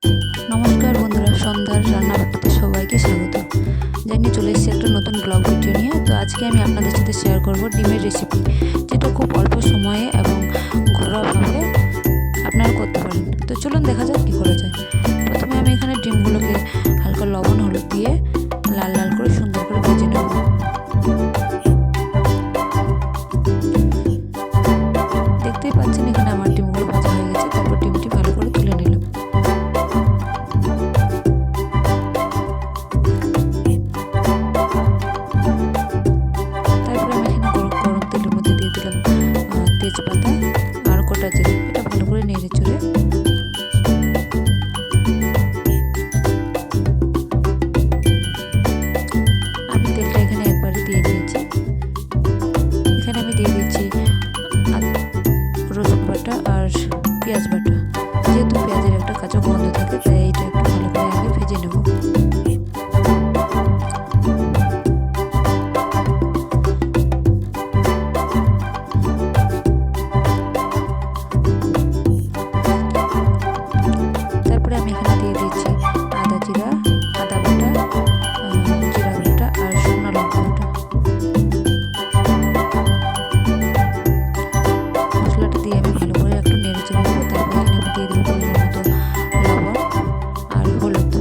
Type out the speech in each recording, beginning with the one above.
নমস্কার বন্ধুরা, সন্ধ্যার রান্নাবাড়িতে সবাইকে স্বাগত জানিয়ে চলে এসেছি একটা নতুন ব্লগ ভিডিও নিয়ে। তো আজকে আমি আপনাদের সাথে শেয়ার করব ডিমের রেসিপি, যেটা খুব অল্প সময়ে এবং ঘরোয়াভাবে আপনারা করতে পারেন। তো চলুন দেখা যাক কী করা যায়। প্রথমে আমি এখানে ডিমগুলোকে হালকা লবণ হলুদ দিয়ে লাল লাল করে সুন্দর করে ভেজে নেব। দেখতেই পাচ্ছেন এখানে আমার ডিমগুলো ভাজা হয়ে গেছে। তারপর ডিমটি ভালো করে তুলে নিলাম। তেজপাতা আর গোটা জিরে, এটা ভালো করে নেড়ে চড়ে আমি তেলটা এখানে একবারে দিয়ে দিয়েছি। এখানে আমি দিয়ে দিচ্ছি রসুন বাটা আর পেঁয়াজ বাটা। যেহেতু পেঁয়াজের একটা কাঁচা গন্ধ থাকে, তাই এইটা একটু ভালো করে আগে ভেজে নেব। আমি এখানে দিয়ে দিচ্ছি আদা বাটা, জিরা বাটা আর শুকনো লঙ্কা বাটা। মশলাটা দিয়ে আমি ভালো করে একটু নেড়ে চেড়ে নেবো। তারপর এখানে আমি দিয়ে দেবো পরিমাণ মতো লবণ আর হলুদ।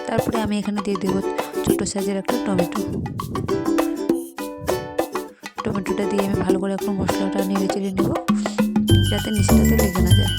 তারপরে আমি এখানে দিয়ে দেবো ছোটো সাইজের একটা টমেটোটা দিয়ে আমি ভালো করে একটু মশলাটা নেড়ে চেড়ে নেব, যাতে নিচটাতে লেগে না যায়।